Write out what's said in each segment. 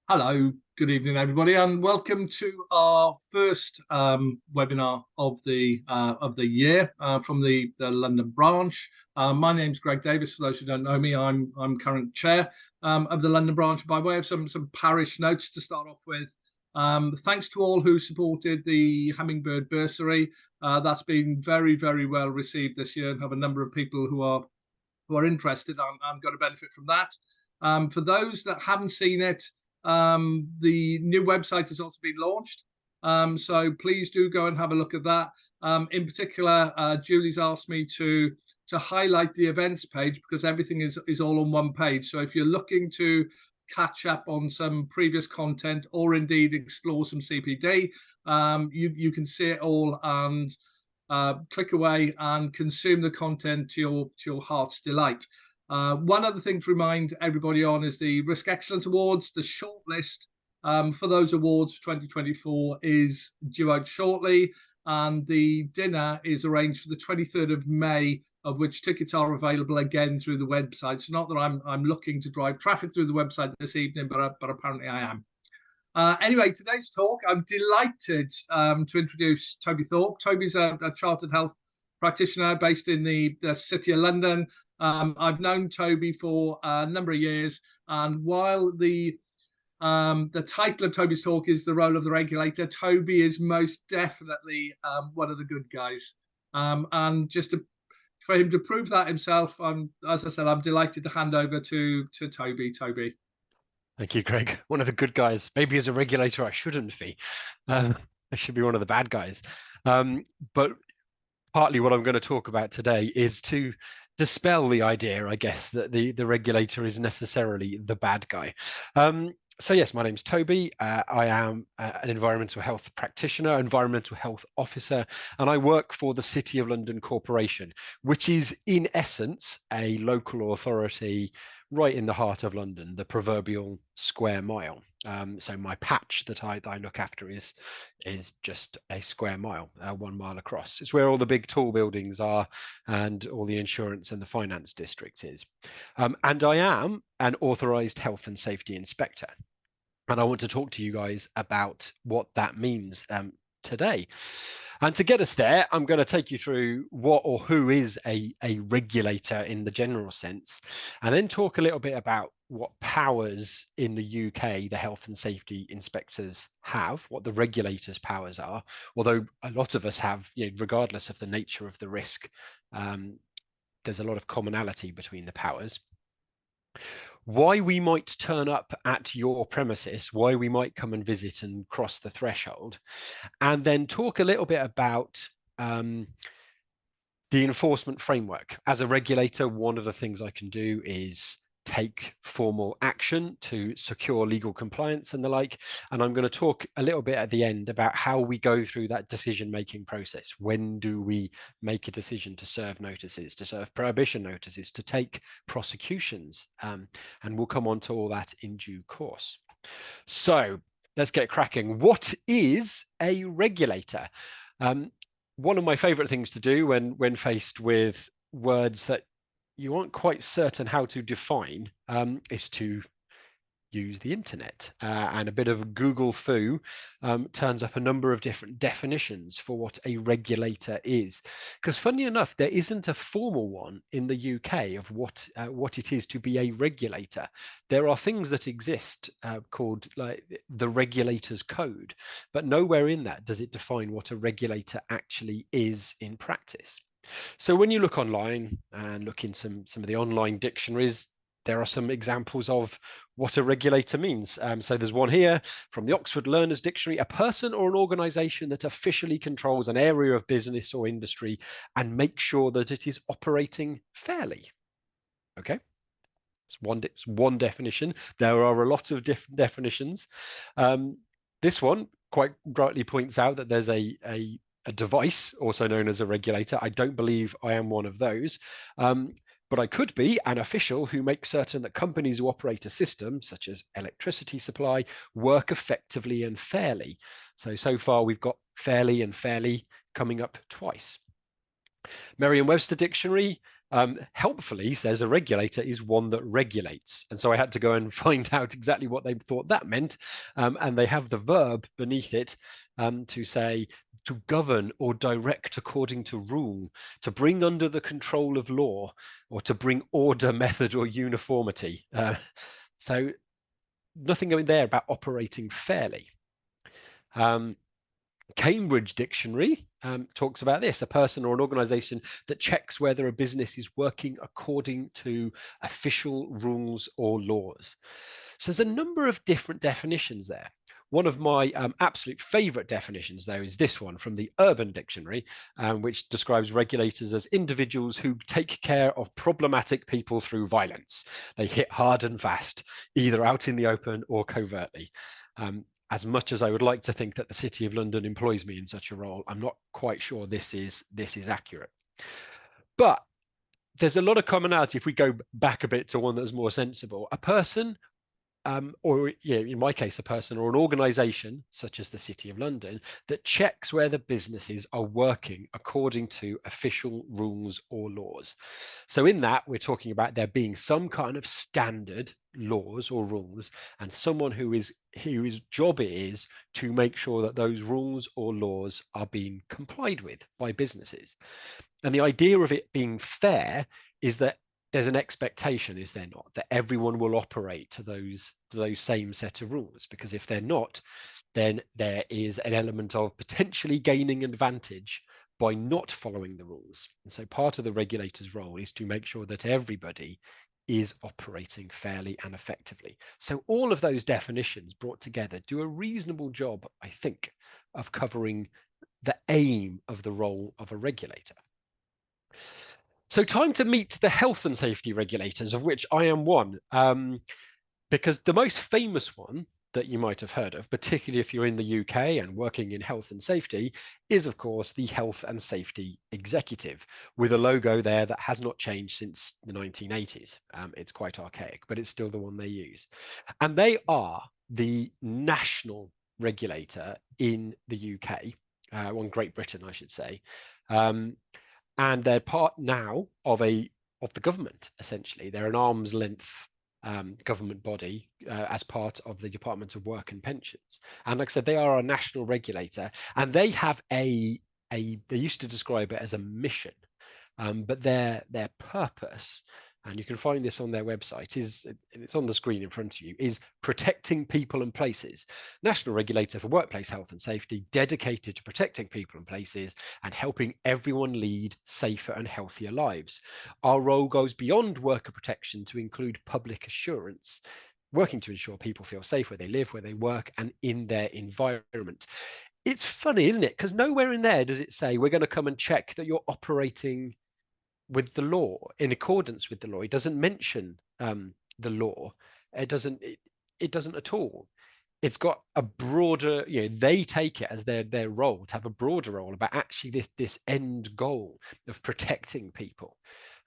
Hello, good evening, everybody, and welcome to our first webinar of the year from the London branch. My name's Greg Davis. For those who don't know me, I'm current chair of the London branch. By way of some parish notes to start off with, thanks to all who supported the Hummingbird Bursary. That's been very well received this year, and have a number of people who are interested and going to benefit from that. For those that haven't seen it, the new website has also been launched, so please do go and have a look at that. In particular, Julie's asked me to highlight the events page because everything is all on one page. So if you're looking to catch up on some previous content or indeed explore some CPD, you can see it all and click away and consume the content to your heart's delight. One other thing to remind everybody on is the Risk Excellence Awards. The shortlist for those awards for 2024 is due out shortly, and the dinner is arranged for the 23rd of May, of which tickets are available again through the website. So not that I'm looking to drive traffic through the website this evening, but apparently I am. Anyway, today's talk, I'm delighted to introduce Toby Thorpe. Toby's a chartered health practitioner based in the City of London. I've known Toby for a number of years, and while the title of Toby's talk is the role of the regulator, Toby is most definitely one of the good guys. And for him to prove that himself, as I said, I'm delighted to hand over to Toby. Toby. Thank you, Greg. One of the good guys. Maybe as a regulator, I shouldn't be. I should be one of the bad guys. But partly what I'm going to talk about today is to dispel the idea, I guess, that the regulator is necessarily the bad guy. So yes, my name's Toby. I am an environmental health practitioner, environmental health officer, and I work for the City of London Corporation, which is in essence a local authority right in the heart of London, the proverbial square mile. So my patch that I look after is just a square mile, 1 mile across. It's where all the big tall buildings are and all the insurance and the finance district is. And I am an authorised health and safety inspector. And I want to talk to you guys about what that means today. And to get us there, I'm going to take you through what or who is a regulator in the general sense, and then talk a little bit about what powers in the UK the health and safety inspectors have, what the regulators' powers are, although a lot of us have, regardless of the nature of the risk, there's a lot of commonality between the powers. Why we might turn up at your premises, why we might come and visit and cross the threshold, and then talk a little bit about the enforcement framework. As a regulator, one of the things I can do is take formal action to secure legal compliance and the like. And I'm going to talk a little bit at the end about how we go through that decision-making process. When do we make a decision to serve notices, to serve prohibition notices, to take prosecutions? And we'll come on to all that in due course. So let's get cracking. What is a regulator? One of my favorite things to do when faced with words that you aren't quite certain how to define is to use the internet, and a bit of Google foo turns up a number of different definitions for what a regulator is, because funny enough, there isn't a formal one in the UK of what it is to be a regulator. There are things that exist called like the Regulator's Code, but nowhere in that does it define what a regulator actually is in practice. So when you look online and look in some of the online dictionaries, there are some examples of what a regulator means. So there's one here from the Oxford Learner's Dictionary: a person or an organization that officially controls an area of business or industry and makes sure that it is operating fairly. Okay, it's one definition. There are a lot of different definitions. This one quite rightly points out that there's a device, also known as a regulator. I don't believe I am one of those, but I could be an official who makes certain that companies who operate a system, such as electricity supply, work effectively and fairly. So far we've got fairly and fairly coming up twice. Merriam-Webster Dictionary Helpfully says a regulator is one that regulates. And so I had to go and find out exactly what they thought that meant. And they have the verb beneath it to say to govern or direct according to rule, to bring under the control of law, or to bring order, method, or uniformity. So nothing going there about operating fairly. Cambridge Dictionary talks about this: a person or an organization that checks whether a business is working according to official rules or laws. So there's a number of different definitions there. One of my absolute favorite definitions, though, is this one from the Urban Dictionary, which describes regulators as individuals who take care of problematic people through violence. They hit hard and fast, either out in the open or covertly. As much as I would like to think that the City of London employs me in such a role, I'm not quite sure this is accurate. But there's a lot of commonality if we go back a bit to one that's more sensible. A person, or in my case, a person or an organization, such as the City of London, that checks whether businesses are working according to official rules or laws. So in that, we're talking about there being some kind of standard laws or rules, and someone whose job it is to make sure that those rules or laws are being complied with by businesses. And the idea of it being fair is that there's an expectation, is there not, that everyone will operate to those same set of rules? Because if they're not, then there is an element of potentially gaining advantage by not following the rules. And so part of the regulator's role is to make sure that everybody is operating fairly and effectively. So all of those definitions brought together do a reasonable job, I think, of covering the aim of the role of a regulator. So time to meet the health and safety regulators, of which I am one, because the most famous one that you might have heard of, particularly if you're in the UK and working in health and safety, is of course the Health and Safety Executive, with a logo there that has not changed since the 1980s. It's quite archaic, but it's still the one they use. And they are the national regulator in the UK, on Great Britain, I should say. And they're part now of the government. Essentially, they're an arm's length government body as part of the Department of Work and Pensions. And like I said, they are a national regulator, and they have they used to describe it as a mission, but their purpose, and you can find this on their website, it's on the screen in front of you, is protecting people and places. National Regulator for Workplace Health and Safety, dedicated to protecting people and places and helping everyone lead safer and healthier lives. Our role goes beyond worker protection to include public assurance, working to ensure people feel safe where they live, where they work, and in their environment. It's funny, isn't it? Because nowhere in there does it say we're going to come and check that you're operating with the law, in accordance with the law. It doesn't mention the law. It doesn't at all. It's got a broader, they take it as their role to have a broader role about actually this end goal of protecting people.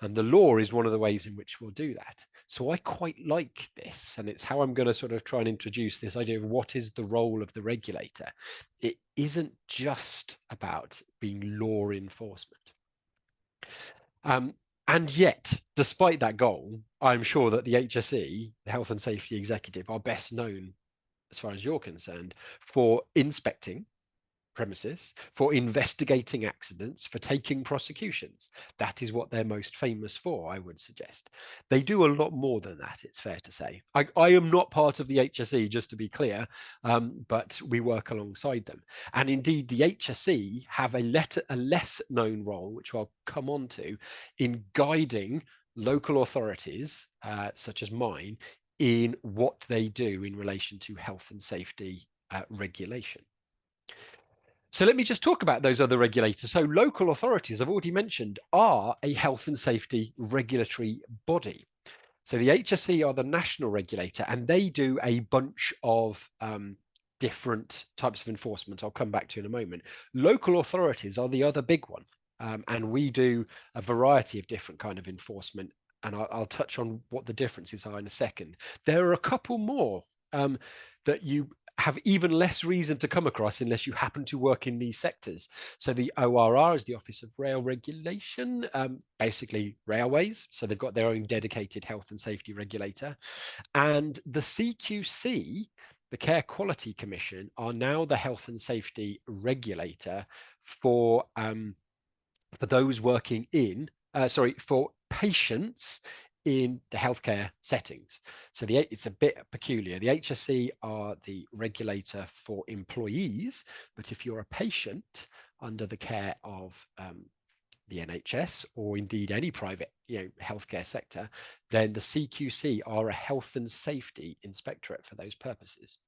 And the law is one of the ways in which we'll do that. So I quite like this, and it's how I'm going to sort of try and introduce this idea of what is the role of the regulator. It isn't just about being law enforcement. And yet, despite that goal, I'm sure that the HSE, the Health and Safety Executive, are best known, as far as you're concerned, for inspecting premises, for investigating accidents, for taking prosecutions. That is what they're most famous for, I would suggest. They do a lot more than that, it's fair to say. I am not part of the HSE, just to be clear, but we work alongside them. And indeed, the HSE have a less known role, which I'll come on to, in guiding local authorities, such as mine, in what they do in relation to health and safety regulation. So let me just talk about those other regulators. So local authorities, I've already mentioned, are a health and safety regulatory body. So the HSE are the national regulator, and they do a bunch of different types of enforcement. I'll come back to in a moment. Local authorities are the other big one, and we do a variety of different kind of enforcement, and I'll touch on what the differences are in a second. There are a couple more that you have even less reason to come across unless you happen to work in these sectors. So the ORR is the Office of Rail Regulation, basically railways. So they've got their own dedicated health and safety regulator. And the CQC, the Care Quality Commission, are now the health and safety regulator for those working in, for patients in the healthcare settings. So it's a bit peculiar. The HSE are the regulator for employees, but if you're a patient under the care of the NHS or indeed any private healthcare sector, then the CQC are a health and safety inspectorate for those purposes.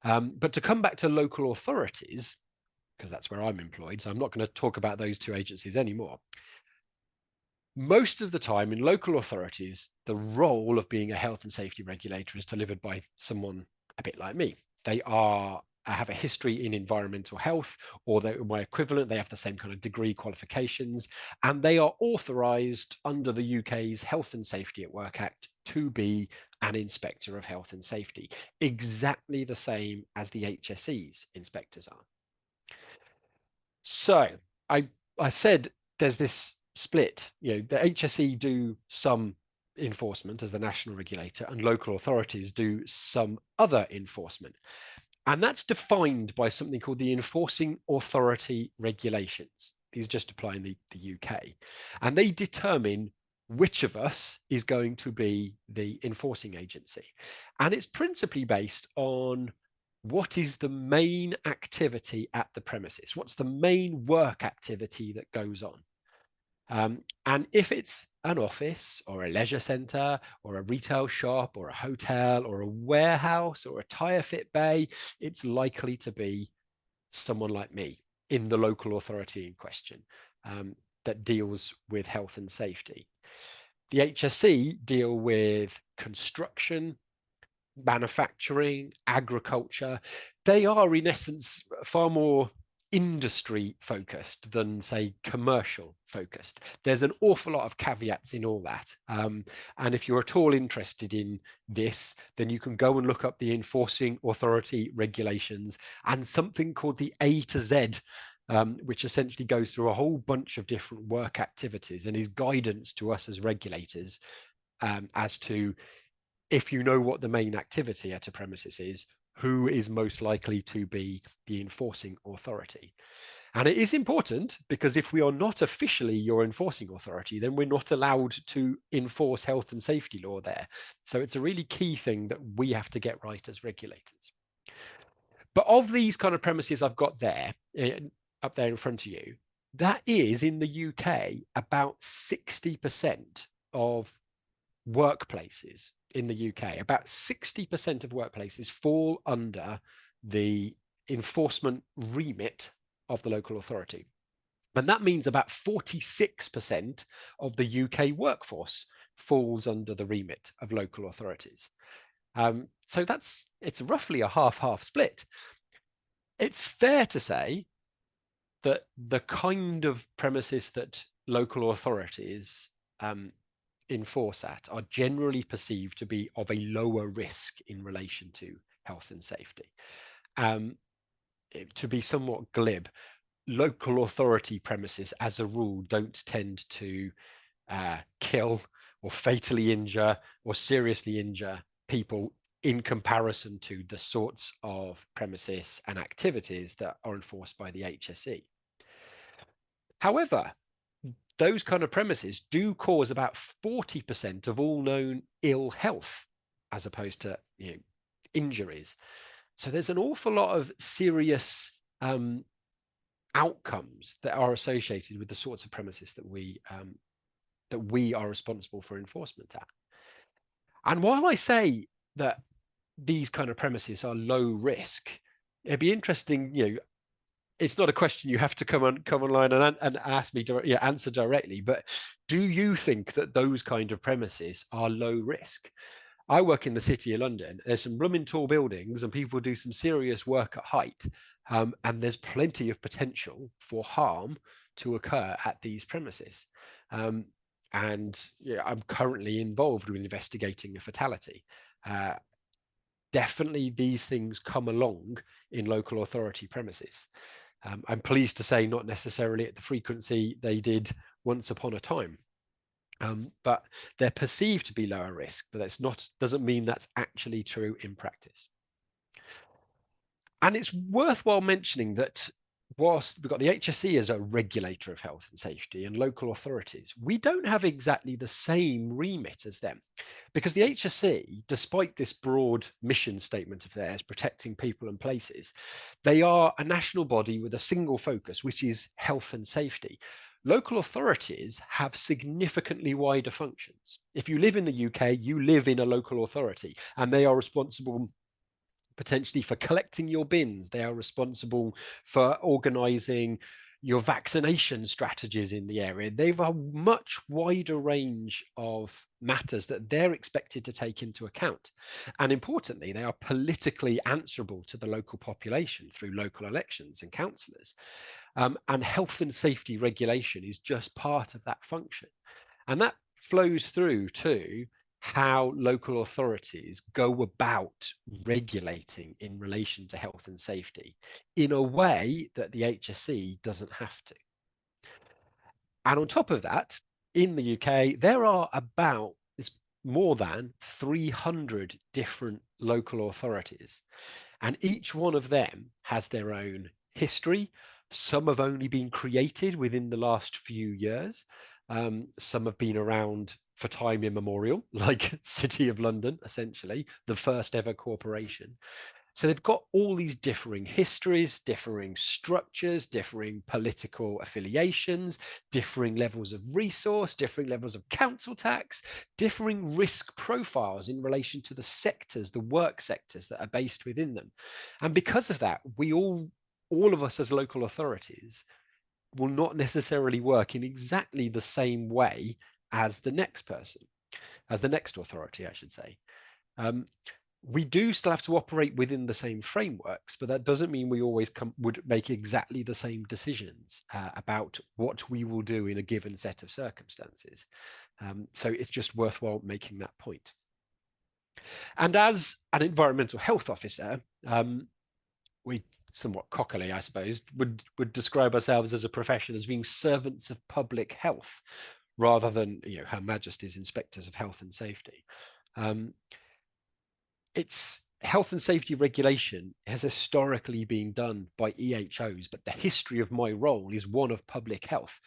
But to come back to local authorities, because that's where I'm employed, so I'm not going to talk about those two agencies anymore. Most of the time in local authorities, the role of being a health and safety regulator is delivered by someone a bit like me. They have a history in environmental health, or they're my equivalent. They have the same kind of degree qualifications, and they are authorised under the UK's Health and Safety at Work Act to be an inspector of health and safety, exactly the same as the HSE's inspectors are. So I said there's this split. The HSE do some enforcement as the national regulator, and local authorities do some other enforcement. And that's defined by something called the Enforcing Authority Regulations. These just apply in the UK. And they determine which of us is going to be the enforcing agency. And it's principally based on what is the main activity at the premises? What's the main work activity that goes on? And if it's an office or a leisure centre or a retail shop or a hotel or a warehouse or a tyre fit bay, it's likely to be someone like me in the local authority in question that deals with health and safety. The HSE deal with construction, manufacturing, agriculture. They are in essence far more industry focused than say commercial focused. There's an awful lot of caveats in all that. And if you're at all interested in this, then you can go and look up the Enforcing Authority Regulations and something called the A to Z, which essentially goes through a whole bunch of different work activities and is guidance to us as regulators as to, if you know what the main activity at a premises is, who is most likely to be the enforcing authority. And it is important because if we are not officially your enforcing authority, then we're not allowed to enforce health and safety law there. So it's a really key thing that we have to get right as regulators. But of these kind of premises I've got there, up there in front of you, that is in the UK about 60% of workplaces in the UK. About 60% of workplaces fall under the enforcement remit of the local authority. And that means about 46% of the UK workforce falls under the remit of local authorities. So it's roughly a half-half split. It's fair to say that the kind of premises that local authorities enforce at are generally perceived to be of a lower risk in relation to health and safety. To be somewhat glib, local authority premises as a rule don't tend to kill or fatally injure or seriously injure people in comparison to the sorts of premises and activities that are enforced by the HSE. However, those kind of premises do cause about 40% of all known ill health, as opposed to injuries. So there's an awful lot of serious outcomes that are associated with the sorts of premises that we are responsible for enforcement at. And while I say that these kind of premises are low risk, it'd be interesting, it's not a question you have to come online and ask me answer directly, but do you think that those kind of premises are low risk? I work in the City of London. There's some blooming tall buildings and people do some serious work at height, and there's plenty of potential for harm to occur at these premises. And I'm currently involved with investigating a fatality definitely these things come along in local authority premises. I'm pleased to say not necessarily at the frequency they did once upon a time. But they're perceived to be lower risk, but that's not, doesn't mean that's actually true in practice. And it's worthwhile mentioning that whilst we've got the HSE as a regulator of health and safety and local authorities, we don't have exactly the same remit as them. Because the HSE, despite this broad mission statement of theirs, protecting people and places, they are a national body with a single focus, which is health and safety. Local authorities have significantly wider functions. If you live in the UK, you live in a local authority, and they are responsible potentially for collecting your bins. They are responsible for organising your vaccination strategies in the area. They've a much wider range of matters that they're expected to take into account. And importantly, they are politically answerable to the local population through local elections and councillors. And health and safety regulation is just part of that function. And that flows through to how local authorities go about regulating in relation to health and safety in a way that the HSE doesn't have to. And on top of that, in the UK, there are about more than 300 different local authorities, and each one of them has their own history. Some have only been created within the last few years. Some have been around for time immemorial, like City of London, essentially, the first ever corporation. So they've got all these differing histories, differing structures, differing political affiliations, differing levels of resource, differing levels of council tax, differing risk profiles in relation to the sectors, the work sectors that are based within them. And because of that, we all of us as local authorities will not necessarily work in exactly the same way as the next person, as the next authority, I should say. We do still have to operate within the same frameworks, but that doesn't mean we always would make exactly the same decisions about what we will do in a given set of circumstances. So it's just worthwhile making that point. And as an environmental health officer, we somewhat cockily, I suppose, would describe ourselves as a profession as being servants of public health, rather than, you know, Her Majesty's inspectors of health and safety. It's health and safety regulation has historically been done by EHOs, but the history of my role is one of public health.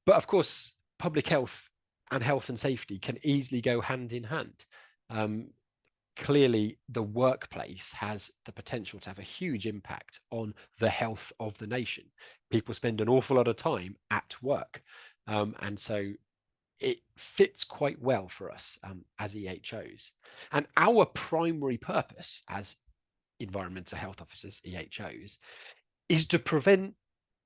But of course, public health and health and safety can easily go hand in hand. Clearly, the workplace has the potential to have a huge impact on the health of the nation. People spend an awful lot of time at work. And so it fits quite well for us as EHOs. And our primary purpose as environmental health officers, EHOs, is to prevent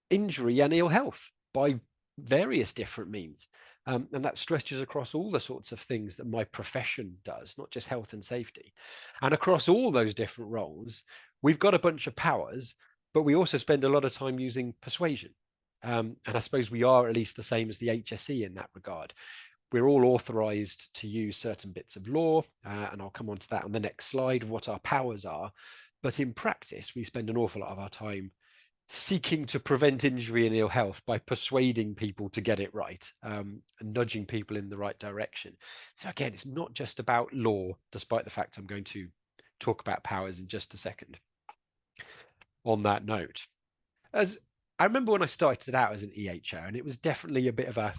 injury and ill health by various different means. And that stretches across all the sorts of things that my profession does, not just health and safety. And across all those different roles, we've got a bunch of powers, but we also spend a lot of time using persuasion. And I suppose we are at least the same as the HSE in that regard. We're all authorized to use certain bits of law, and I'll come on to that on the next slide, of what our powers are. But in practice, we spend an awful lot of our time seeking to prevent injury and ill health by persuading people to get it right, and nudging people in the right direction. So again, it's not just about law, despite the fact I'm going to talk about powers in just a second. On that note, as I remember when I started out as an EHO, and it was definitely a bit of a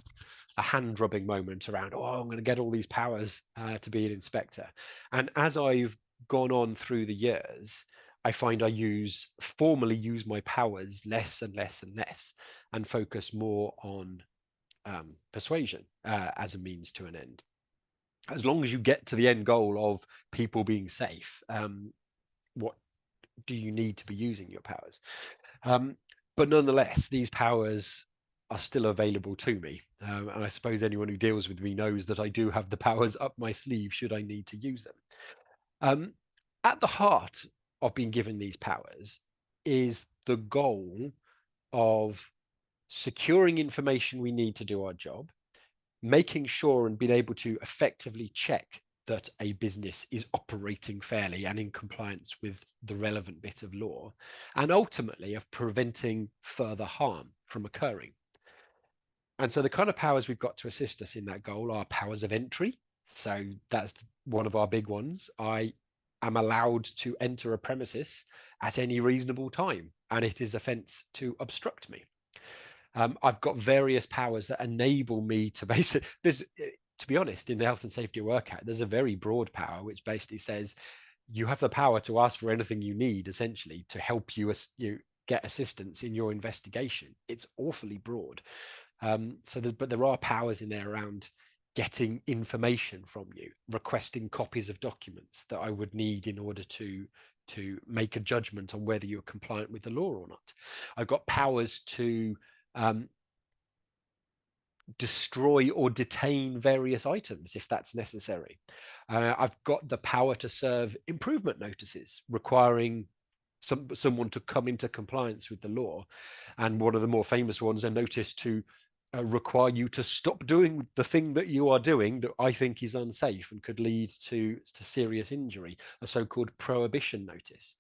hand-rubbing moment around, oh, I'm going to get all these powers to be an inspector. And as I've gone on through the years, I find I formally use my powers less and less and less, and focus more on persuasion as a means to an end. As long as you get to the end goal of people being safe, what do you need to be using your powers? But nonetheless, these powers are still available to me. And I suppose anyone who deals with me knows that I do have the powers up my sleeve should I need to use them. At the heart of being given these powers is the goal of securing information we need to do our job, making sure and being able to effectively check that a business is operating fairly and in compliance with the relevant bit of law, and ultimately of preventing further harm from occurring. And so the kind of powers we've got to assist us in that goal are powers of entry. So that's one of our big ones. I am allowed to enter a premises at any reasonable time, and it is offence to obstruct me. I've got various powers that enable me to basically, to be honest, in the Health and Safety at Work Act, there's a very broad power which basically says you have the power to ask for anything you need, essentially, to help you get assistance in your investigation. It's awfully broad. But there are powers in there around getting information from you, requesting copies of documents that I would need in order to make a judgment on whether you're compliant with the law or not. I've got powers to destroy or detain various items if that's necessary. I've got the power to serve improvement notices requiring someone to come into compliance with the law. And one of the more famous ones, a notice to require you to stop doing the thing that you are doing that I think is unsafe and could lead to serious injury, a so-called prohibition notice.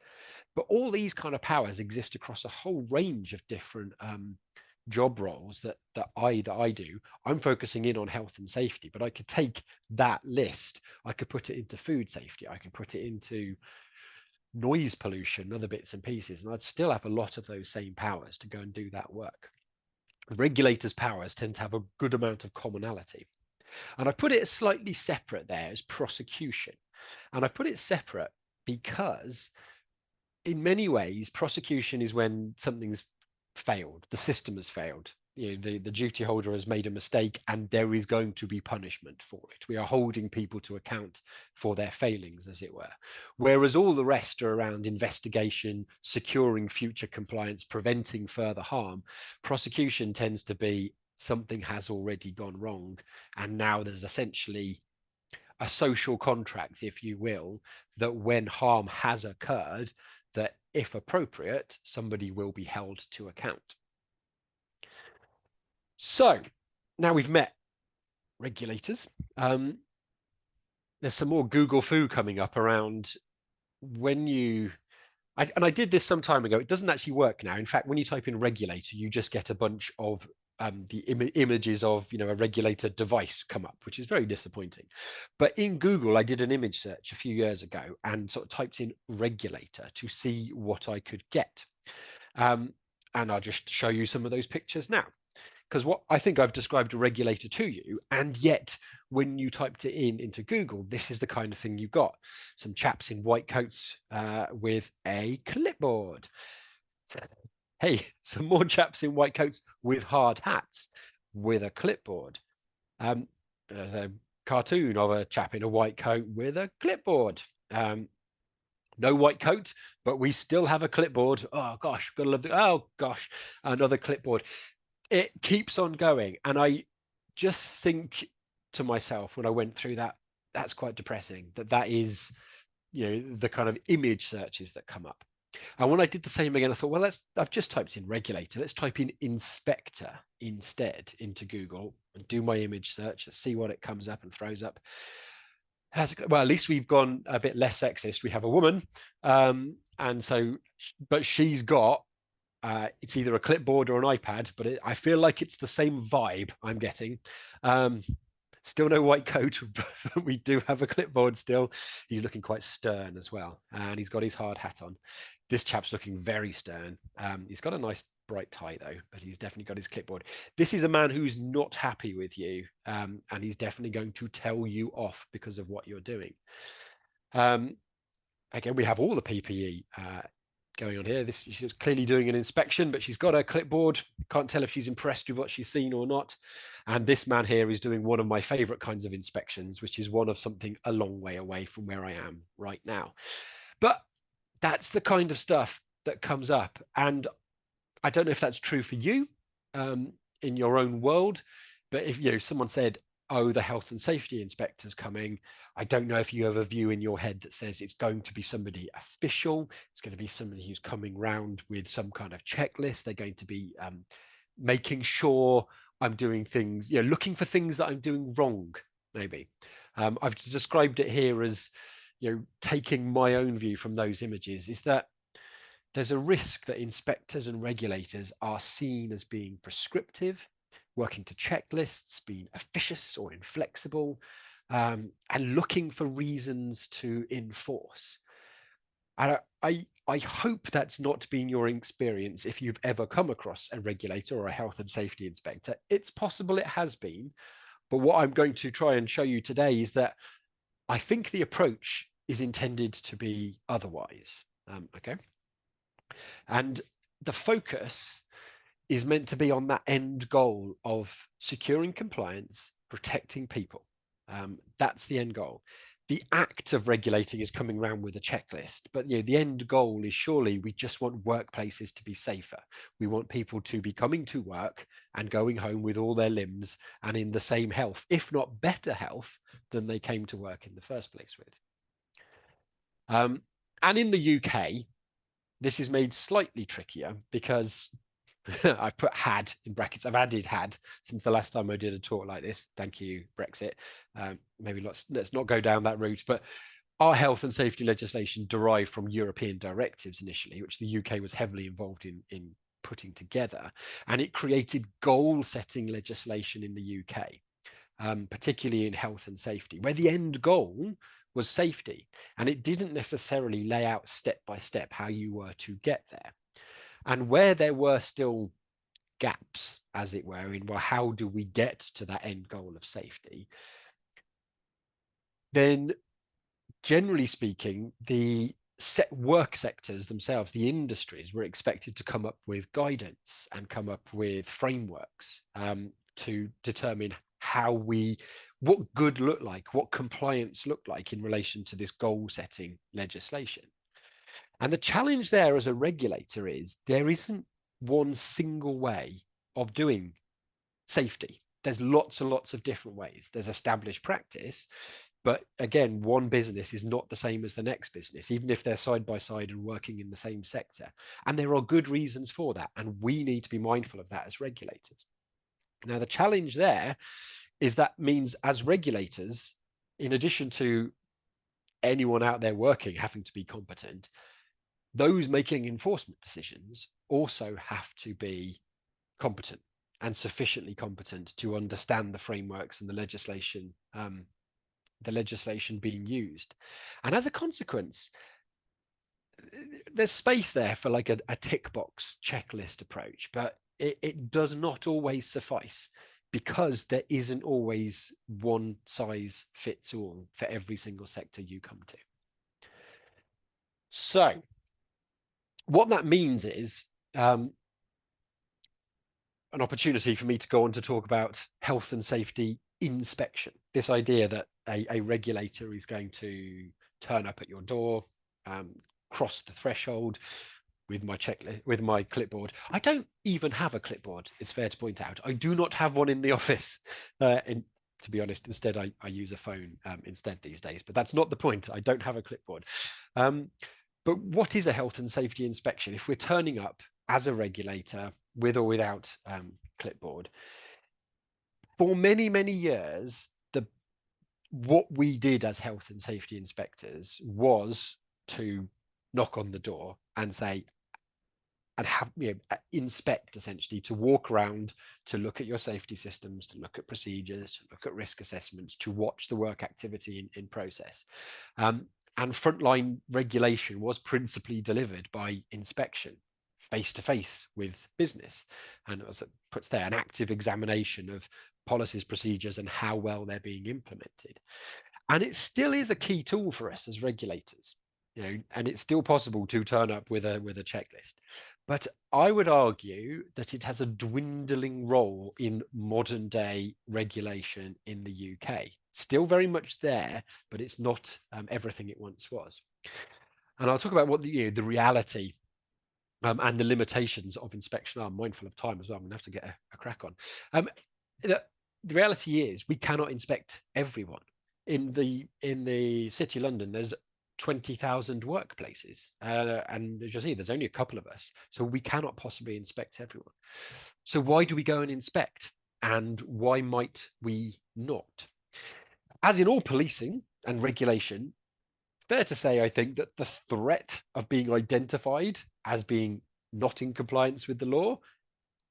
But all these kind of powers exist across a whole range of different job roles that I do. I'm focusing in on health and safety, but I could take that list, I could put it into food safety, I can put it into noise pollution, other bits and pieces, and I'd still have a lot of those same powers to go and do that work. Regulators' powers tend to have a good amount of commonality. And I put it slightly separate there as prosecution. And I put it separate because in many ways, prosecution is when something's failed, the system has failed. The duty holder has made a mistake and there is going to be punishment for it. We are holding people to account for their failings, as it were. Whereas all the rest are around investigation, securing future compliance, preventing further harm. Prosecution tends to be something has already gone wrong, and now there's essentially a social contract, if you will, that when harm has occurred, that if appropriate, somebody will be held to account. So now we've met regulators. There's some more Google foo coming up around when you, and I did this some time ago. It doesn't actually work now. In fact, when you type in regulator, you just get a bunch of the images of a regulator device come up, which is very disappointing. But in Google, I did an image search a few years ago and sort of typed in regulator to see what I could get. And I'll just show you some of those pictures now. Because what I think I've described a regulator to you, and yet when you typed it into Google, this is the kind of thing you got. Some chaps in white coats with a clipboard. Hey, some more chaps in white coats with hard hats with a clipboard. There's a cartoon of a chap in a white coat with a clipboard. No white coat, but we still have a clipboard. Oh gosh, gotta love it. Oh gosh, another clipboard. It keeps on going. And I just think to myself when I went through that, that's quite depressing, that is, the kind of image searches that come up. And when I did the same again, I thought, well, I've just typed in regulator. Let's type in inspector instead into Google and do my image search and see what it comes up and throws up. Well, at least we've gone a bit less sexist. We have a woman. And so, but she's got, it's either a clipboard or an iPad, but I feel like it's the same vibe I'm getting. Still no white coat, but we do have a clipboard still. He's looking quite stern as well, and he's got his hard hat on. This chap's looking very stern. He's got a nice bright tie though, but he's definitely got his clipboard. This is a man who's not happy with you, and he's definitely going to tell you off because of what you're doing. Again, we have all the PPE going on here. She's clearly doing an inspection, but she's got her clipboard. Can't tell if she's impressed with what she's seen or not. And this man here is doing one of my favorite kinds of inspections, which is one of something a long way away from where I am right now. But that's the kind of stuff that comes up. And I don't know if that's true for you in your own world, but if someone said, oh, the health and safety inspector's coming, I don't know if you have a view in your head that says it's going to be somebody official, it's going to be somebody who's coming round with some kind of checklist, they're going to be making sure I'm doing things, looking for things that I'm doing wrong, maybe. I've described it here as, taking my own view from those images, is that there's a risk that inspectors and regulators are seen as being prescriptive, working to checklists, being officious or inflexible, and looking for reasons to enforce. And I hope that's not been your experience if you've ever come across a regulator or a health and safety inspector. It's possible it has been, but what I'm going to try and show you today is that I think the approach is intended to be otherwise. Okay. And the focus is meant to be on that end goal of securing compliance, protecting people. That's the end goal. The act of regulating is coming around with a checklist, but the end goal is surely we just want workplaces to be safer. We want people to be coming to work and going home with all their limbs and in the same health, if not better health, than they came to work in the first place with. And in the UK, this is made slightly trickier because I've put had in brackets. I've added had since the last time I did a talk like this. Thank you, Brexit. Maybe let's not go down that route. But our health and safety legislation derived from European directives initially, which the UK was heavily involved in putting together. And it created goal-setting legislation in the UK, particularly in health and safety, where the end goal was safety. And it didn't necessarily lay out step by step how you were to get there. And where there were still gaps, as it were, in, well, how do we get to that end goal of safety? Then, generally speaking, the work sectors themselves, the industries, were expected to come up with guidance and come up with frameworks to determine what good looked like, what compliance looked like in relation to this goal-setting legislation. And the challenge there as a regulator is there isn't one single way of doing safety. There's lots and lots of different ways. There's established practice, but again, one business is not the same as the next business, even if they're side by side and working in the same sector. And there are good reasons for that. And we need to be mindful of that as regulators. Now, the challenge there is that means as regulators, in addition to anyone out there working having to be competent, those making enforcement decisions also have to be competent and sufficiently competent to understand the frameworks and the legislation being used. And as a consequence, there's space there for like a tick box checklist approach, but it does not always suffice because there isn't always one size fits all for every single sector you come to. So what that means is an opportunity for me to go on to talk about health and safety inspection. This idea that a regulator is going to turn up at your door, cross the threshold with my checklist, with my clipboard. I don't even have a clipboard, it's fair to point out. I do not have one in the office. To be honest, instead I use a phone instead these days, but that's not the point. I don't have a clipboard. But what is a health and safety inspection? If we're turning up as a regulator with or without clipboard, for many, many years, what we did as health and safety inspectors was to knock on the door and say, and have inspect, essentially, to walk around, to look at your safety systems, to look at procedures, to look at risk assessments, to watch the work activity in process. And frontline regulation was principally delivered by inspection, face to face with business. And as it puts there, an active examination of policies, procedures, and how well they're being implemented. And it still is a key tool for us as regulators, and it's still possible to turn up with a checklist. But I would argue that it has a dwindling role in modern day regulation in the UK. Still very much there, but it's not everything it once was. And I'll talk about what the reality and the limitations of inspection are. I'm mindful of time as well. I'm going to have to get a crack on. The reality is we cannot inspect everyone. In the city of London, there's 20,000 workplaces, and as you see, there's only a couple of us, so we cannot possibly inspect everyone. So why do we go and inspect, and why might we not? As in all policing and regulation, it's fair to say, I think, that the threat of being identified as being not in compliance with the law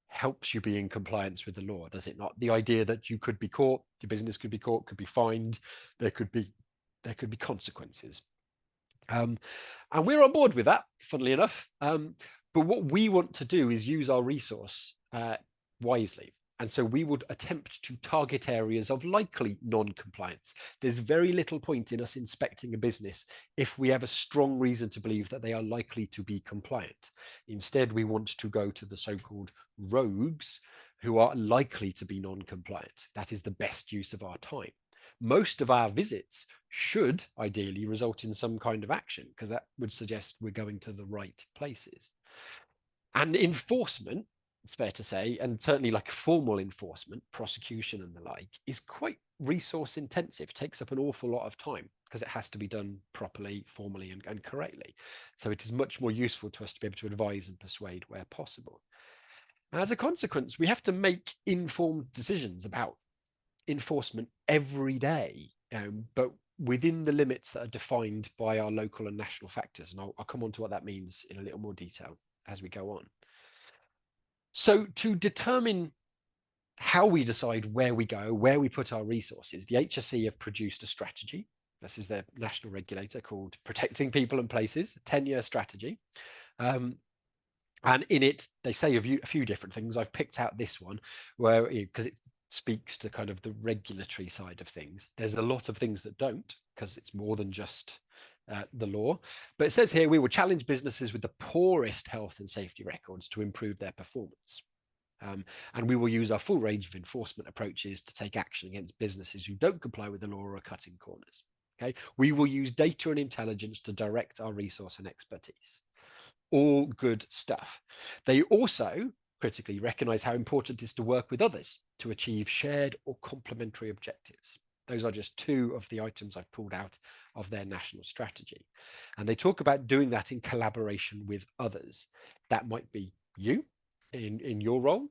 helps you be in compliance with the law, does it not? The idea that you could be caught, your business could be caught, could be fined, there could be consequences. And we're on board with that, funnily enough. But what we want to do is use our resource wisely. And so we would attempt to target areas of likely non-compliance. There's very little point in us inspecting a business if we have a strong reason to believe that they are likely to be compliant. Instead, we want to go to the so-called rogues who are likely to be non-compliant. That is the best use of our time. Most of our visits should ideally result in some kind of action, because that would suggest we're going to the right places. And enforcement, it's fair to say, and certainly like formal enforcement, prosecution and the like, is quite resource intensive, takes up an awful lot of time because it has to be done properly, formally and correctly. So it is much more useful to us to be able to advise and persuade where possible. As a consequence, we have to make informed decisions about enforcement every day, but within the limits that are defined by our local and national factors. And I'll come on to what that means in a little more detail as we go on. So to determine how we decide where we go, where we put our resources, the HSE have produced a strategy. This is their national regulator called Protecting People and Places, a 10-year strategy. And in it, they say a few different things. I've picked out this one where, because it speaks to kind of the regulatory side of things. There's a lot of things that don't, because it's more than just the law. But it says here, we will challenge businesses with the poorest health and safety records to improve their performance. And we will use our full range of enforcement approaches to take action against businesses who don't comply with the law or are cutting corners. Okay, we will use data and intelligence to direct our resource and expertise. All good stuff. They also critically recognize how important it is to work with others to achieve shared or complementary objectives. Those are just two of the items I've pulled out of their national strategy. And they talk about doing that in collaboration with others. That might be you in your role,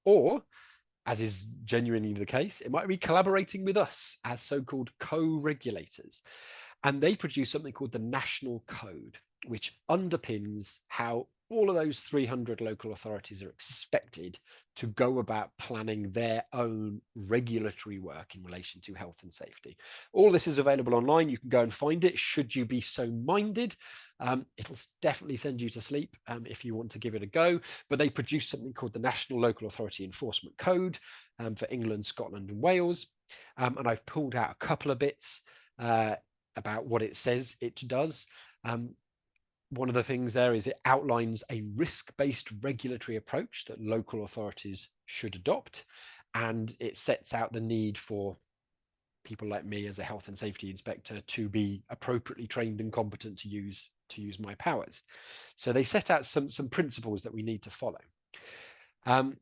or, as is genuinely the case, it might be collaborating with us as so-called co-regulators. And they produce something called the National Code, which underpins how all of those 300 local authorities are expected to go about planning their own regulatory work in relation to health and safety. All this is available online. You can go and find it should you be so minded. It'll definitely send you to sleep if you want to give it a go. But they produce something called the National Local Authority Enforcement Code for England, Scotland and Wales. And I've pulled out a couple of bits about what it says it does. One of the things there is it outlines a risk-based regulatory approach that local authorities should adopt, and it sets out the need for people like me as a health and safety inspector to be appropriately trained and competent to use my powers. So they set out some principles that we need to follow. And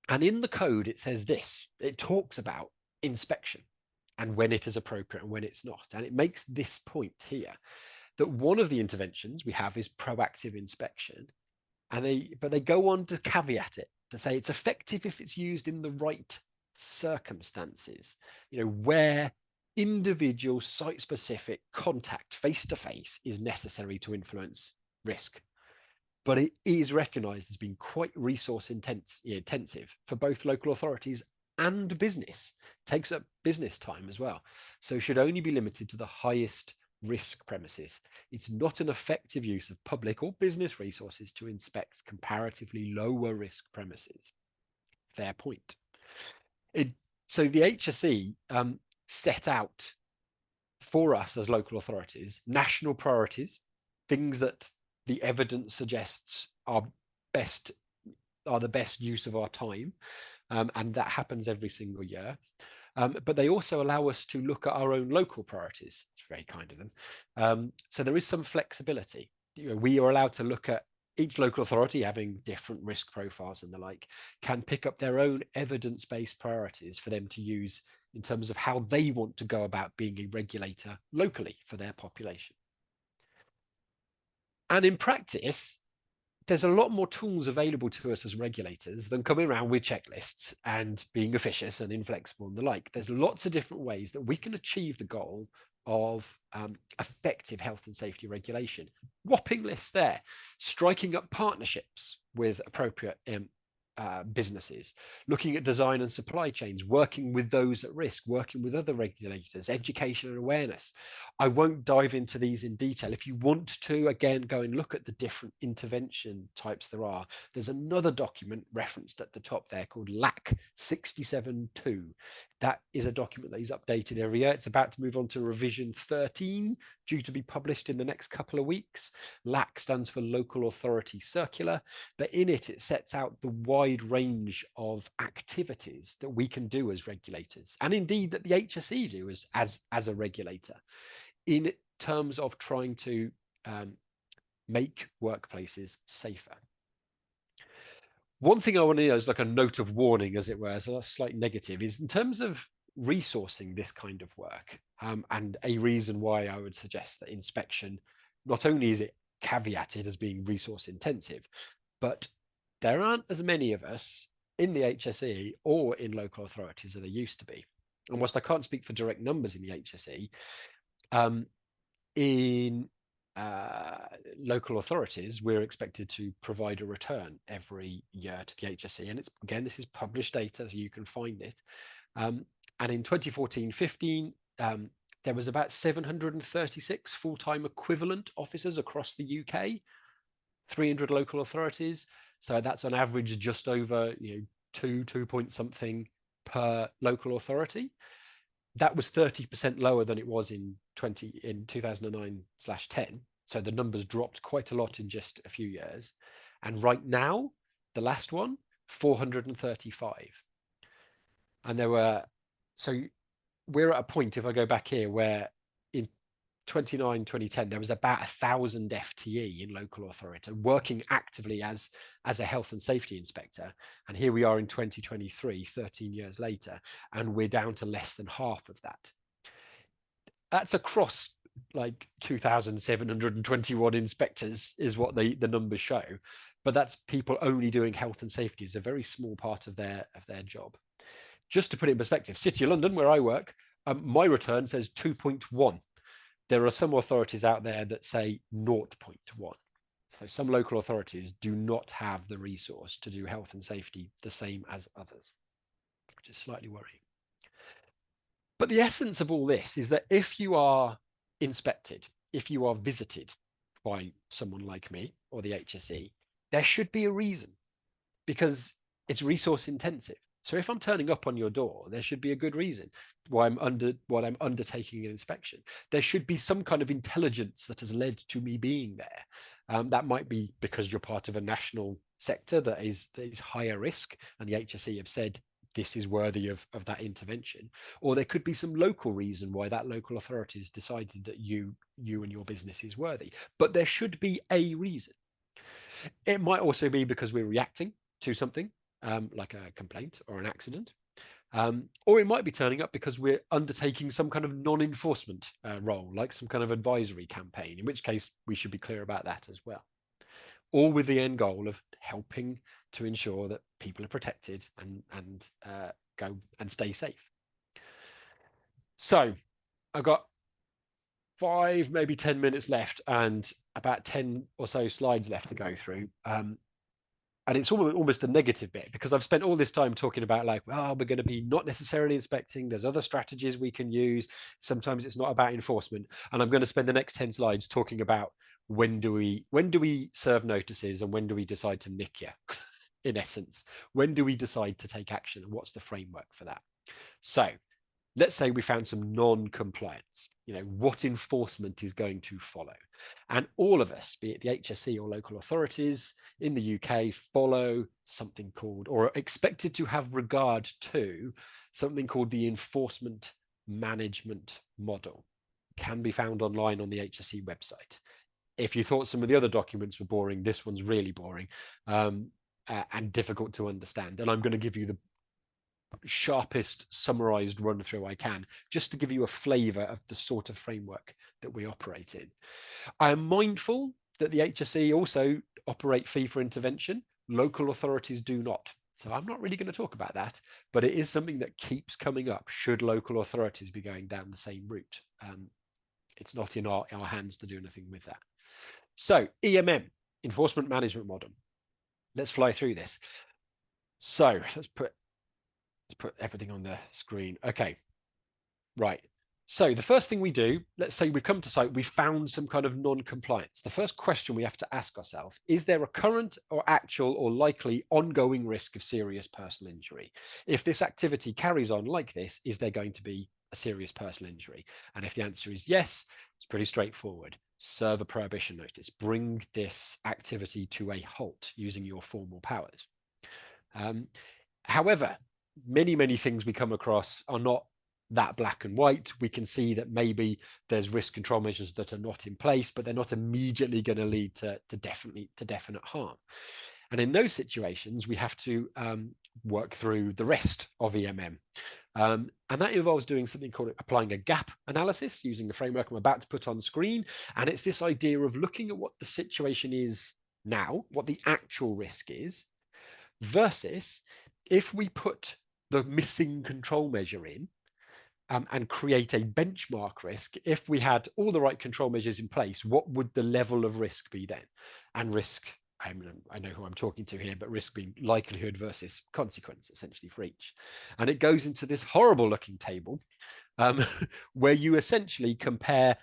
in the code, it says this. It talks about inspection and when it is appropriate and when it's not. And it makes this point here, that one of the interventions we have is proactive inspection, but they go on to caveat it to say it's effective if it's used in the right circumstances, where individual site-specific contact face-to-face is necessary to influence risk. But it is recognized as being quite resource intensive for both local authorities and business. It takes up business time as well. So should only be limited to the highest risk premises. It's not an effective use of public or business resources to inspect comparatively lower risk premises. Fair point. So the HSE set out for us as local authorities national priorities, things that the evidence suggests are the best use of our time, and that happens every single year. But they also allow us to look at our own local priorities. It's very kind of them. So there is some flexibility. We are allowed to look at each local authority having different risk profiles and the like, can pick up their own evidence-based priorities for them to use in terms of how they want to go about being a regulator locally for their population. And in practice, there's a lot more tools available to us as regulators than coming around with checklists and being officious and inflexible and the like. There's lots of different ways that we can achieve the goal of effective health and safety regulation. Whopping list there. Striking up partnerships with appropriate businesses, looking at design and supply chains, working with those at risk, working with other regulators, education and awareness. I won't dive into these in detail. If you want to, again, go and look at the different intervention types there are. There's another document referenced at the top there called LAC 67.2. That is a document that is updated every year. It's about to move on to revision 13, due to be published in the next couple of weeks. LAC stands for Local Authority Circular, but in it, it sets out the wide range of activities that we can do as regulators, and indeed that the HSE do as a regulator, in terms of trying to make workplaces safer. One thing I want to know is like a note of warning, as it were, as a slight negative, is in terms of resourcing this kind of work, and a reason why I would suggest that inspection, not only is it caveated as being resource intensive, but there aren't as many of us in the HSE or in local authorities as there used to be. And whilst I can't speak for direct numbers in the HSE, in local authorities, we're expected to provide a return every year to the HSE. And it's, again, this is published data, so you can find it. And in 2014-15, there was about 736 full-time equivalent officers across the UK, 300 local authorities. So that's on average just over 2 point something per local authority. That was 30% lower than it was in 2009/10. So the numbers dropped quite a lot in just a few years. And right now, the last one, 435. And there were, so we're at a point, if I go back here, where in 2010, there was about 1,000 FTE in local authority working actively as a health and safety inspector. And here we are in 2023, 13 years later, and we're down to less than half of that. That's across like 2,721 inspectors is what the numbers show. But that's people only doing health and safety is a very small part of their job. Just to put it in perspective, City of London, where I work, my return says 2.1. There are some authorities out there that say 0.1. So some local authorities do not have the resource to do health and safety the same as others, which is slightly worrying. But the essence of all this is that if you are inspected, if you are visited by someone like me or the HSE, there should be a reason, because it's resource intensive. So if I'm turning up on your door, there should be a good reason why I'm undertaking an inspection. There should be some kind of intelligence that has led to me being there. That might be because you're part of a national sector that is higher risk, and the HSE have said this is worthy of that intervention. Or there could be some local reason why that local authority has decided that you and your business is worthy. But there should be a reason. It might also be because we're reacting to something, like a complaint or an accident. Or it might be turning up because we're undertaking some kind of non-enforcement role, like some kind of advisory campaign, in which case we should be clear about that as well. All with the end goal of helping to ensure that people are protected and go and stay safe. So I've got 5, maybe 10 minutes left and about 10 or so slides left to go through. And it's almost the negative bit, because I've spent all this time talking about like, well, we're going to be not necessarily inspecting. There's other strategies we can use. Sometimes it's not about enforcement. And I'm going to spend the next 10 slides talking about when do we serve notices and when do we decide to nick you, in essence. When do we decide to take action and what's the framework for that? So let's say we found some non-compliance, what enforcement is going to follow? And all of us, be it the HSE or local authorities in the UK, follow something called, or are expected to have regard to, something called the enforcement management model. Can be found online on the HSE website. If you thought some of the other documents were boring, this one's really boring and difficult to understand. And I'm going to give you the sharpest summarized run through I can, just to give you a flavor of the sort of framework that we operate in. I am mindful that the HSE also operate fee for intervention. Local authorities do not. So I'm not really going to talk about that, but it is something that keeps coming up should local authorities be going down the same route. It's not in our hands to do anything with that. So EMM, enforcement management model. Let's fly through this. So let's put everything on the screen. Okay, right. So the first thing we do, let's say we've come to site, we've found some kind of non-compliance. The first question we have to ask ourselves, is there a current or actual or likely ongoing risk of serious personal injury? If this activity carries on like this, is there going to be a serious personal injury? And if the answer is yes, it's pretty straightforward. Serve a prohibition notice. Bring this activity to a halt using your formal powers. However, many things we come across are not that black and white. We can see that maybe there's risk control measures that are not in place, but they're not immediately going to lead to definite harm. And in those situations, we have to work through the rest of EMM. And that involves doing something called applying a gap analysis using the framework I'm about to put on screen. And it's this idea of looking at what the situation is now, what the actual risk is, versus if we put the missing control measure in and create a benchmark risk, if we had all the right control measures in place, what would the level of risk be then? And risk, I know who I'm talking to here, but risk being likelihood versus consequence, essentially, for each. And it goes into this horrible looking table where you essentially compare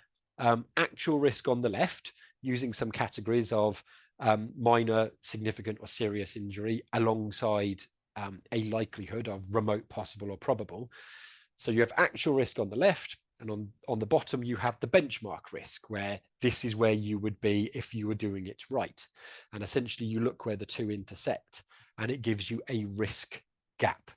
actual risk on the left using some categories of minor, significant, or serious injury alongside a likelihood of remote, possible, or probable. So you have actual risk on the left, and on the bottom you have the benchmark risk, where this is where you would be if you were doing it right. And essentially you look where the two intersect, and it gives you a risk gap.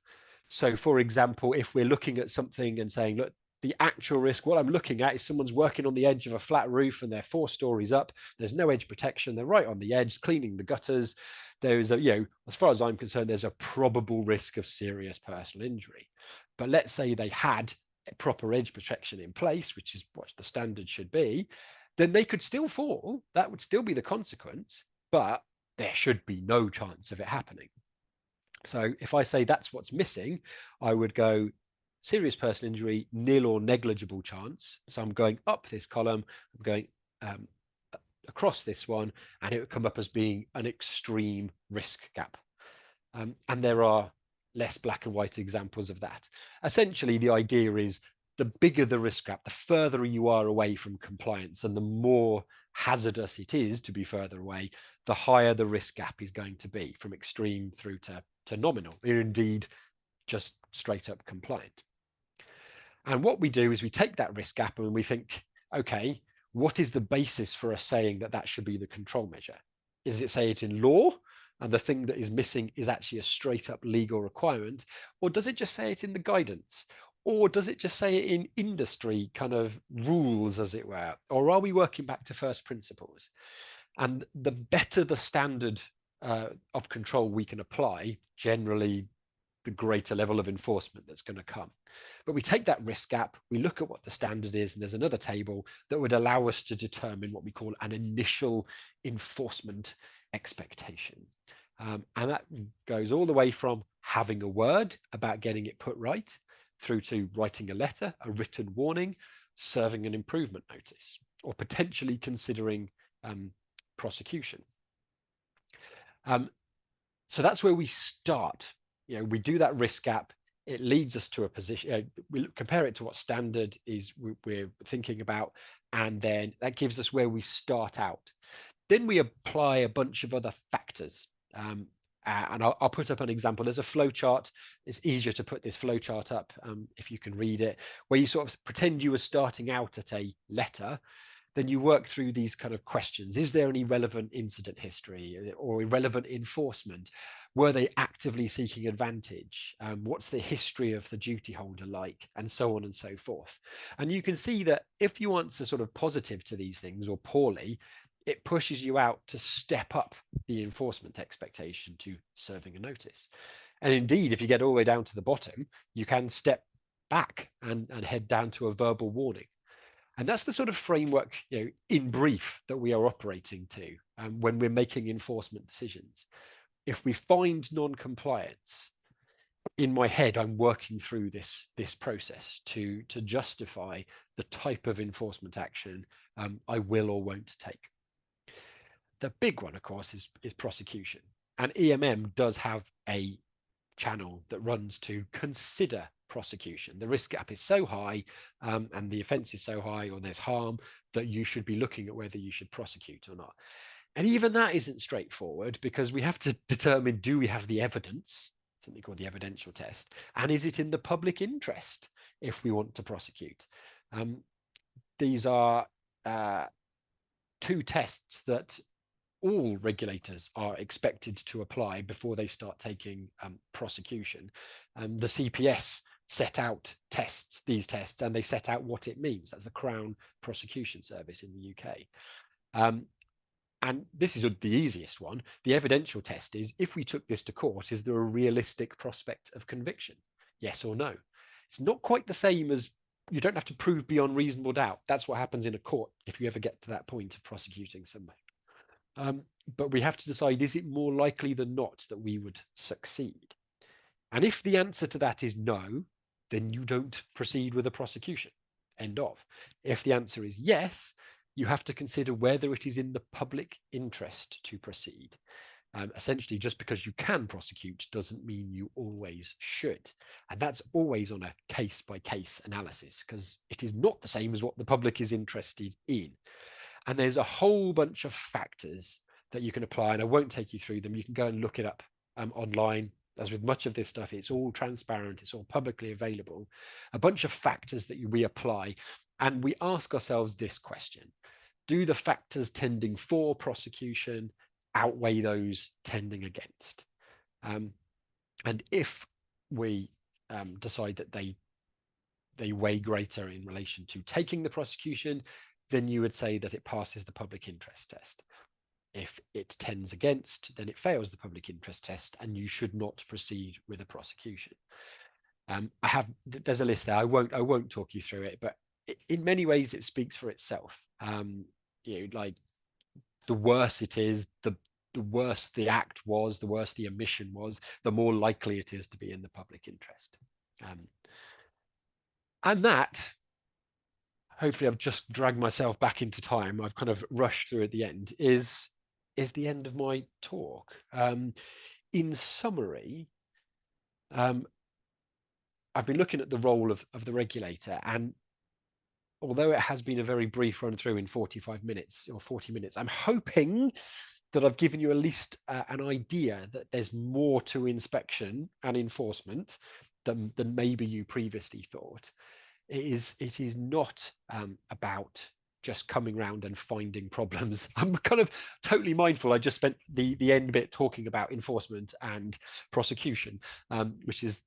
So for example, if we're looking at something and saying, look, the actual risk, what I'm looking at is someone's working on the edge of a flat roof and they're 4 stories up. There's no edge protection. They're right on the edge, cleaning the gutters. There's a, as far as I'm concerned, there's a probable risk of serious personal injury. But let's say they had a proper edge protection in place, which is what the standard should be, then they could still fall. That would still be the consequence, but there should be no chance of it happening. So if I say that's what's missing, I would go serious personal injury, nil or negligible chance. So I'm going up this column, I'm going across this one, and it would come up as being an extreme risk gap. And there are less black and white examples of that. Essentially, the idea is the bigger the risk gap, the further you are away from compliance and the more hazardous it is to be further away, the higher the risk gap is going to be, from extreme through to nominal, or indeed just straight up compliant. And what we do is we take that risk gap and we think, okay, what is the basis for us saying that that should be the control measure? Is it say it in law, and the thing that is missing is actually a straight up legal requirement? Or does it just say it in the guidance? Or does it just say it in industry kind of rules, as it were? Or are we working back to first principles? And the better the standard of control we can apply, generally the greater level of enforcement that's going to come. But we take that risk gap, we look at what the standard is, and there's another table that would allow us to determine what we call an initial enforcement expectation. And that goes all the way from having a word about getting it put right, through to writing a letter, a written warning, serving an improvement notice, or potentially considering prosecution. So that's where we start. We do that risk gap. It leads us to a position. We compare it to what standard is we're thinking about, and then that gives us where we start out. Then we apply a bunch of other factors. And I'll put up an example. There's a flow chart. It's easier to put this flow chart up if you can read it, where you sort of pretend you were starting out at a letter. Then you work through these kind of questions. Is there any relevant incident history or irrelevant enforcement? Were they actively seeking advantage? What's the history of the duty holder like? And so on and so forth. And you can see that if you answer sort of positive to these things or poorly, it pushes you out to step up the enforcement expectation to serving a notice. And indeed, if you get all the way down to the bottom, you can step back and head down to a verbal warning. And that's the sort of framework, in brief, that we are operating to when we're making enforcement decisions. If we find non-compliance, in my head, I'm working through this process to justify the type of enforcement action I will or won't take. The big one, of course, is prosecution. And EMM does have a channel that runs to consider prosecution. The risk gap is so high and the offence is so high, or there's harm, that you should be looking at whether you should prosecute or not. And even that isn't straightforward, because we have to determine, do we have the evidence, something called the evidential test, and is it in the public interest if we want to prosecute? These are two tests that all regulators are expected to apply before they start taking prosecution. The CPS set out these tests, and they set out what it means. That's the Crown Prosecution Service in the UK. And this is the easiest one. The evidential test is, if we took this to court, is there a realistic prospect of conviction? Yes or no? It's not quite the same as, you don't have to prove beyond reasonable doubt. That's what happens in a court if you ever get to that point of prosecuting somebody. But we have to decide, is it more likely than not that we would succeed? And if the answer to that is no, then you don't proceed with a prosecution. End of. If the answer is yes, you have to consider whether it is in the public interest to proceed. Essentially, just because you can prosecute doesn't mean you always should. And that's always on a case-by-case analysis, because it is not the same as what the public is interested in. And there's a whole bunch of factors that you can apply, and I won't take you through them. You can go and look it up online. As with much of this stuff, it's all transparent, it's all publicly available. A bunch of factors that we apply, and we ask ourselves this question: do the factors tending for prosecution outweigh those tending against? And if we decide that they weigh greater in relation to taking the prosecution, then you would say that it passes the public interest test. If it tends against, then it fails the public interest test, and you should not proceed with a prosecution. There's a list there. I won't talk you through it, but in many ways it speaks for itself. Like, the worse it is, the worse the act was, the worse the omission was, the more likely it is to be in the public interest. And that, hopefully I've just dragged myself back into time, I've kind of rushed through at the end, is the end of my talk. In summary, I've been looking at the role of the regulator, and although it has been a very brief run through in 45 minutes or 40 minutes, I'm hoping that I've given you at least an idea that there's more to inspection and enforcement than maybe you previously thought. It is not about just coming around and finding problems. I'm kind of totally mindful. I just spent the end bit talking about enforcement and prosecution, which is,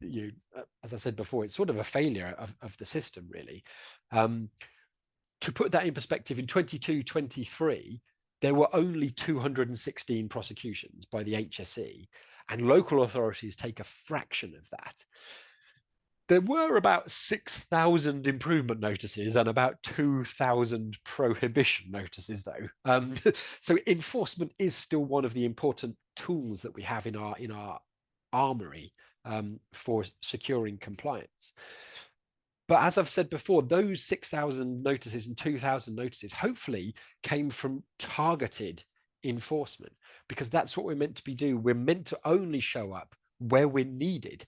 as I said before, it's sort of a failure of the system, really. To put that in perspective, in 22-23, there were only 216 prosecutions by the HSE, and local authorities take a fraction of that. There were about 6,000 improvement notices and about 2,000 prohibition notices, though. So enforcement is still one of the important tools that we have in our armory for securing compliance. But as I've said before, those 6,000 notices and 2,000 notices hopefully came from targeted enforcement, because that's what we're meant to be doing. We're meant to only show up where we're needed.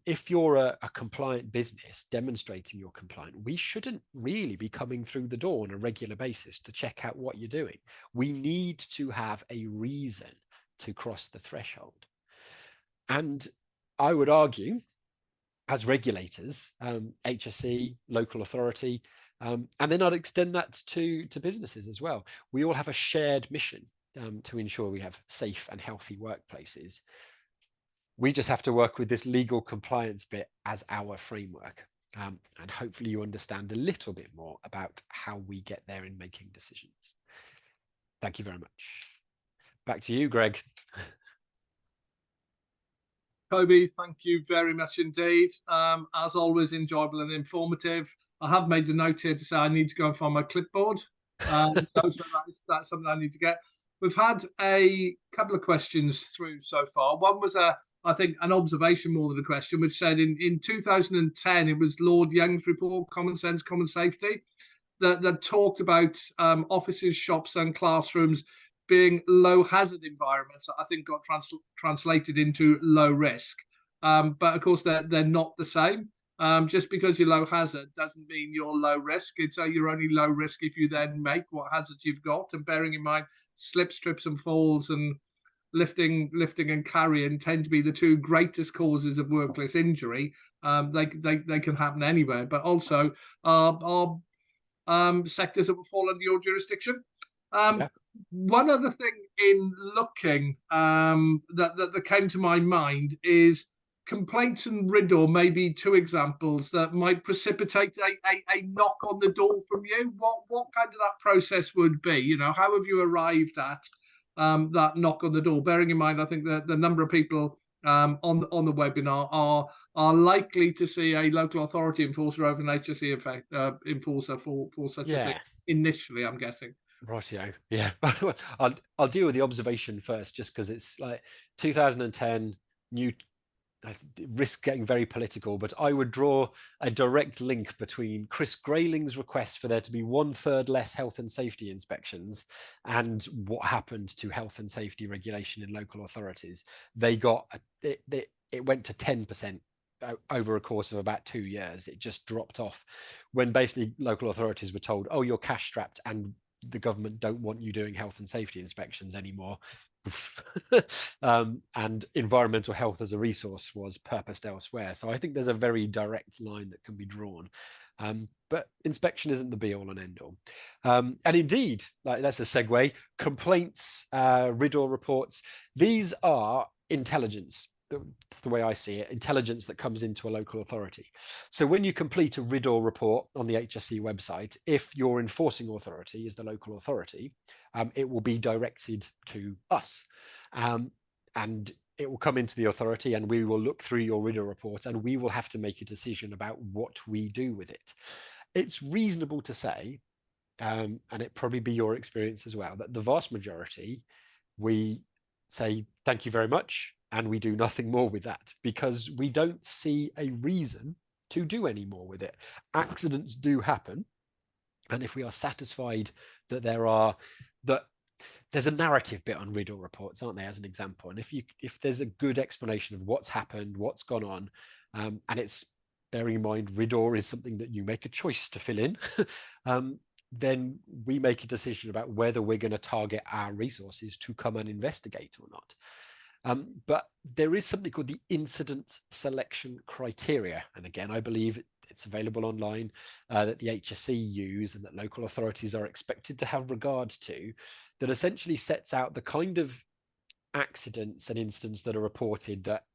If you're a compliant business demonstrating you're compliant, we shouldn't really be coming through the door on a regular basis to check out what you're doing. We need to have a reason to cross the threshold. And I would argue, as regulators, HSE, local authority, and then I'd extend that to businesses as well. We all have a shared mission to ensure we have safe and healthy workplaces. We just have to work with this legal compliance bit as our framework. And hopefully you understand a little bit more about how we get there in making decisions. Thank you very much. Back to you, Greg. Kobe, thank you very much indeed. As always, enjoyable and informative. I have made a note here to say I need to go and find my clipboard. So that's something I need to get. We've had a couple of questions through so far. One was I think, an observation more than a question, which said in 2010, it was Lord Young's report, Common Sense, Common Safety, that talked about offices, shops, and classrooms being low hazard environments that I think got translated into low risk. But of course, they're not the same. Just because you're low hazard doesn't mean you're low risk. It's you're only low risk if you then make what hazards you've got. And bearing in mind, slips, trips, and falls, and lifting and carrying tend to be the two greatest causes of workplace injury. They can happen anywhere, but also our sectors that will fall under your jurisdiction. Yeah. One other thing in looking that came to my mind is complaints and riddle, maybe two examples that might precipitate a knock on the door from you. What kind of that process would be? You know, how have you arrived at that knock on the door? Bearing in mind, I think that the number of people on the webinar are likely to see a local authority enforcer over an HSE enforcer for such a thing initially, I'm guessing. Rightio. Yeah. I'll deal with the observation first, just because it's like 2010, new risk getting very political, but I would draw a direct link between Chris Grayling's request for there to be 1/3 less health and safety inspections and what happened to health and safety regulation in local authorities. They got it went to 10% over a course of about 2 years. It just dropped off when basically local authorities were told, oh, you're cash strapped and the government don't want you doing health and safety inspections anymore. And environmental health as a resource was purposed elsewhere. So I think there's a very direct line that can be drawn. But inspection isn't the be all and end all. And indeed, like that's a segue, complaints, RIDDOR reports, these are intelligence. That's the way I see it, intelligence that comes into a local authority. So when you complete a RIDDOR report on the HSE website, if your enforcing authority is the local authority, it will be directed to us. And it will come into the authority and we will look through your RIDDOR report and we will have to make a decision about what we do with it. It's reasonable to say, and it probably be your experience as well, that the vast majority, we say, thank you very much, and we do nothing more with that because we don't see a reason to do any more with it. Accidents do happen. And if we are satisfied that there's a narrative bit on RIDDOR reports, aren't there, as an example? And if there's a good explanation of what's happened, what's gone on, and it's bearing in mind RIDDOR is something that you make a choice to fill in, then we make a decision about whether we're going to target our resources to come and investigate or not. But there is something called the incident selection criteria. And again, I believe it's available online, that the HSE use and that local authorities are expected to have regard to, that essentially sets out the kind of accidents and incidents that are reported that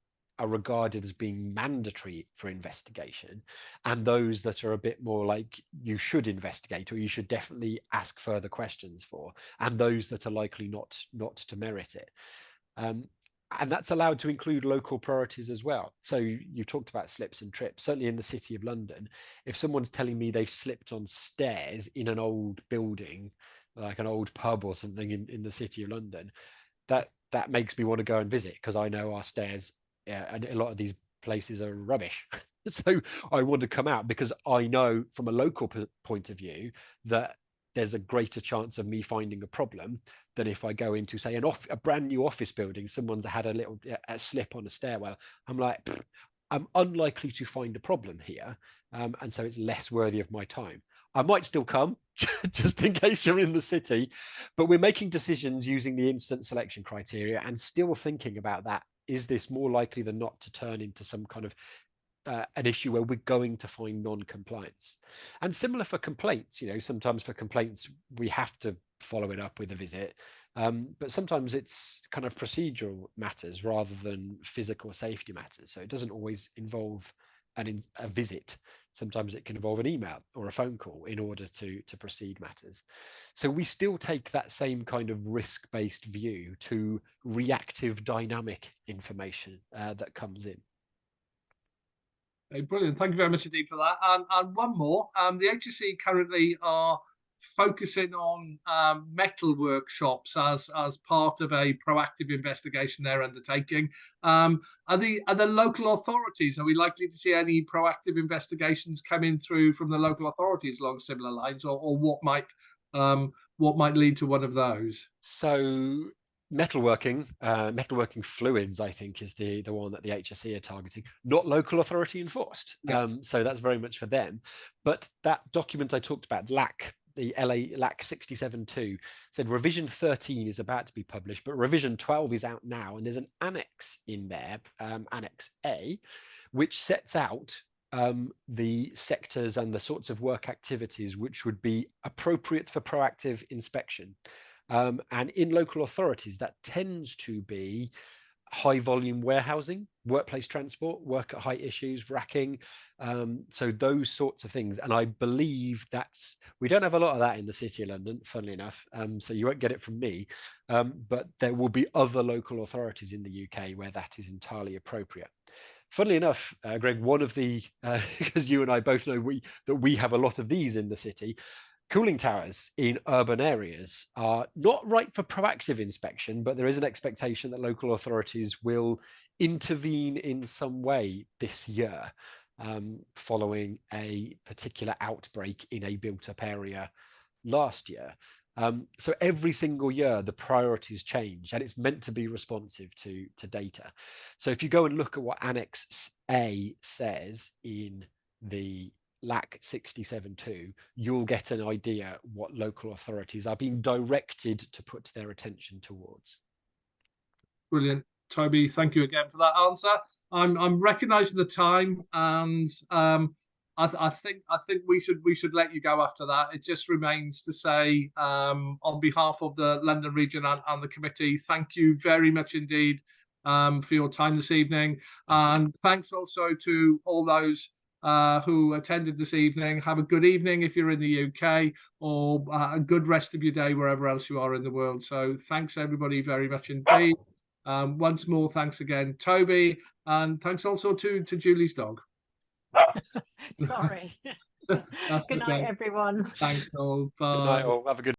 are regarded as being mandatory for investigation, and those that are a bit more like you should investigate or you should definitely ask further questions for, and those that are likely not to merit it. And that's allowed to include local priorities as well. So you talked about slips and trips. Certainly in the City of London, if someone's telling me they've slipped on stairs in an old building, like an old pub or something in the City of London, that makes me want to go and visit, because I know our stairs, and a lot of these places are rubbish. So I want to come out because I know from a local point of view that there's a greater chance of me finding a problem than if I go into, say, a brand new office building, someone's had a slip on a stairwell. I'm like, I'm unlikely to find a problem here. And so it's less worthy of my time. I might still come just in case you're in the city, but we're making decisions using the instant selection criteria and still thinking about that. Is this more likely than not to turn into some kind of an issue where we're going to find non-compliance? And similar for complaints, sometimes for complaints we have to follow it up with a visit, but sometimes it's kind of procedural matters rather than physical safety matters, so it doesn't always involve a visit. Sometimes it can involve an email or a phone call in order to proceed matters. So we still take that same kind of risk-based view to reactive dynamic information that comes in. Okay, brilliant. Thank you very much indeed for that. And one more, the HSE currently are focusing on metal workshops as part of a proactive investigation they're undertaking. Are the local authorities, are we likely to see any proactive investigations coming through from the local authorities along similar lines, or what might lead to one of those? So metalworking fluids, I think, is the one that the HSE are targeting, not local authority enforced. Yep. So that's very much for them. But that document I talked about, the LA LAC 67.2, said revision 13 is about to be published, but revision 12 is out now, and there's an annex in there, Annex A, which sets out the sectors and the sorts of work activities which would be appropriate for proactive inspection. And in local authorities, that tends to be high volume warehousing, workplace transport, work at height issues, racking. So those sorts of things. And I believe we don't have a lot of that in the City of London, funnily enough. So you won't get it from me. But there will be other local authorities in the UK where that is entirely appropriate. Funnily enough, Greg, one of the, because you and I both know that we have a lot of these in the city, cooling towers in urban areas are not right for proactive inspection, but there is an expectation that local authorities will intervene in some way this year, following a particular outbreak in a built-up area last year. So every single year, the priorities change, and it's meant to be responsive to data. So if you go and look at what Annex A says in the LAC 67.2, you'll get an idea what local authorities are being directed to put their attention towards. Brilliant, Toby. Thank you again for that answer. I'm recognising the time, and I think we should let you go after that. It just remains to say, on behalf of the London region and the committee, thank you very much indeed for your time this evening, and thanks also to all those who attended this evening. Have a good evening if you're in the UK, or a good rest of your day wherever else you are in the world. So thanks everybody very much indeed. Once more, thanks again, Toby, and thanks also to Julie's dog. Sorry. Good night, everyone. Thanks all. Bye. Good night all. Have a good